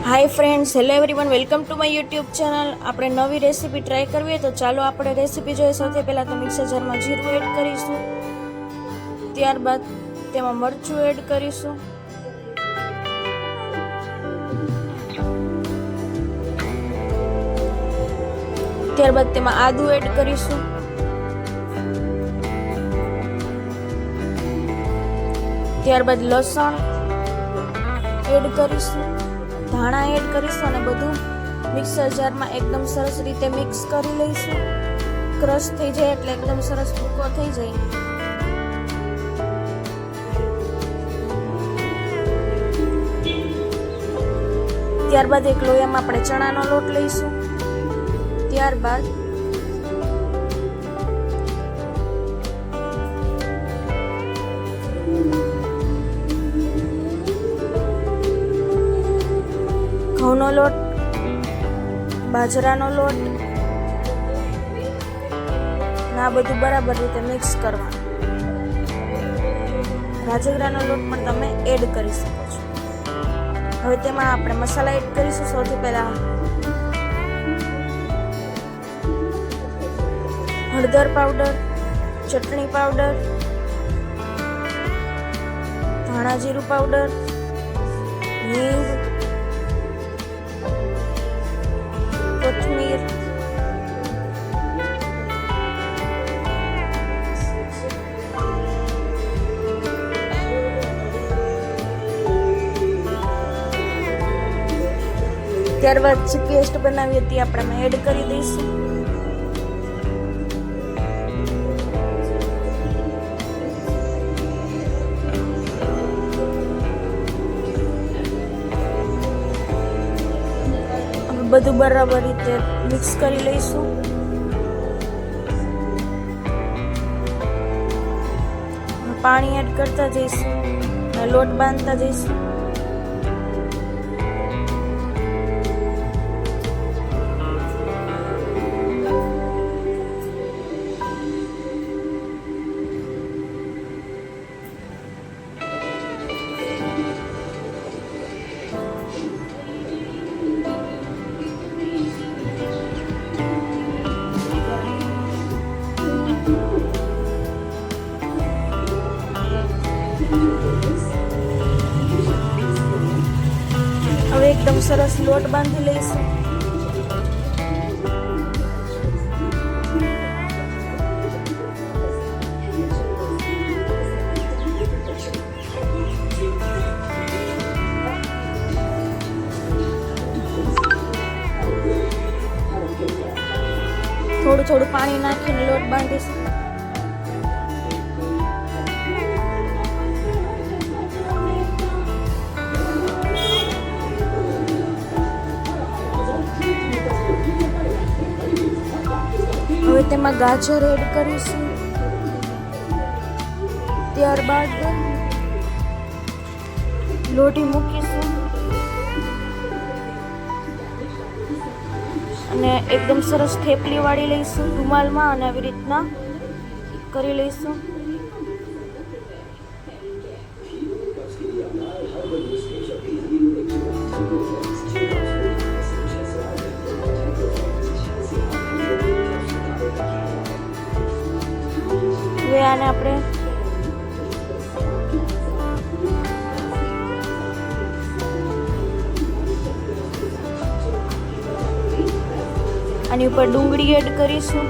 Hi friends, hello everyone, welcome to my YouTube channel. આપણે નવી recipe try કરવી તો ચાલો આપણે રેસીપી જોઈએ. સૌથી પહેલાં તો મિક્સર જારમાં જીરું એડ કરીશું, ત્યારબાદ તેમાં મરચું એડ કરીશું, ત્યારબાદ તેમાં આદું એડ કરીશું, ત્યારબાદ લસણ એડ કરીશું, ધાણા એડ કરીશું અને બધું મિક્સર જારમાં એકદમ સરસ રીતે મિક્સ કરી લઈશું. ક્રશ થઈ જાય એટલે એકદમ સરસ ભૂકો થઈ જાય. ત્યારબાદ એક લોયામાં આપણે ચણાનો લોટ લઈશું, ત્યારબાદ ઘઉંનો લોટ, બાજરાનો લોટ, આ બધું બરાબર રીતે મિક્સ કરવાનું. રાજગરાનો લોટ પણ તમે એડ કરી શકો છો. હવે તેમાં આપણે મસાલા એડ કરીશું. સૌથી પહેલા હળદર પાવડર, ચટણી પાવડર, ધાણા જીરું પાવડર, હિંગ, કોથમીર, ત્યારબાદ જે પેસ્ટ બનાવી હતી આપણે એડ કરી દઈશું. બધું બરાબર રીતે મિક્સ કરી લઈશું. પાણી એડ કરતા જઈશું અને લોટ બાંધતા જઈશું. હવે એકદમ સરસ લોટ બાંધી લઈશું. થોડું થોડું પાણી નાખીને લોટ બાંધીશું. હવે તેમાં ગાજર એડ કરીશું, ત્યારબાદ લોટી મૂકીશું અને એકદમ સરસ થેપલી વાળી લઈશું રૂમાલમાં અને આવી રીતના કરી લઈશું. હવે આને આપણે આની ઉપર ડુંગળી એડ કરીશું,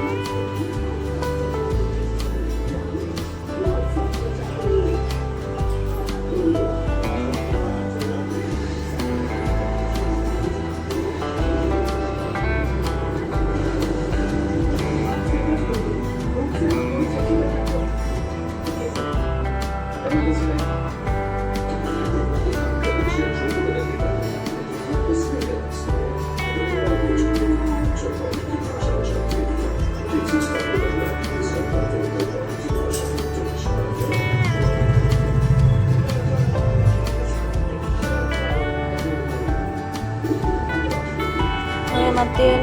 એમાં તેલ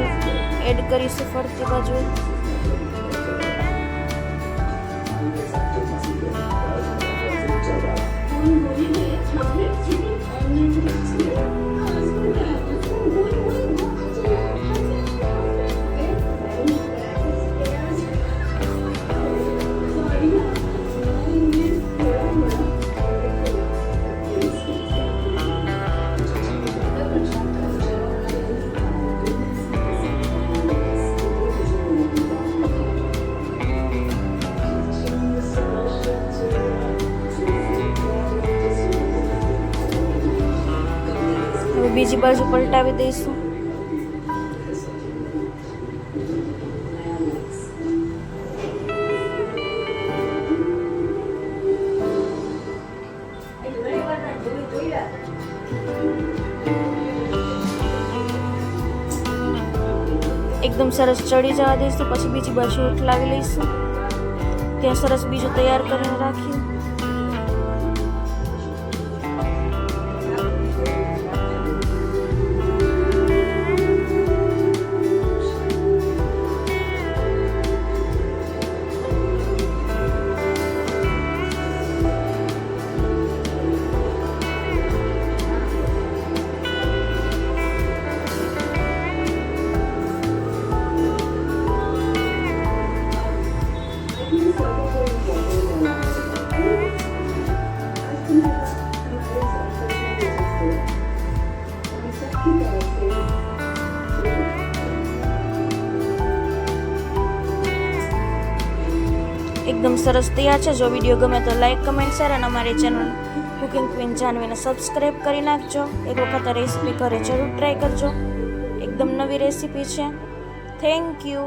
એડ કરીશું ફરતી બાજુ. હવે બીજી બાજુ પલટાવી દઈશું. એકદમ સરસ ચડી જવા દઈશું. પછી બીજી બાજુ ઉઠલાવી લઈશું. ત્યાં સરસ બીજું તૈયાર કરીને રાખીએ. એકદમ સરસ તૈયાર છે. જો વિડીયો ગમે તો લાઈક, કમેન્ટ, શેર અને અમારી ચેનલ કુકિંગ ક્વીન જાનવીને સબસ્ક્રાઈબ કરી નાખજો. એક વખત રેસીપી ઘરે જરૂર ટ્રાય કરજો. એકદમ નવી રેસીપી છે. Thank you.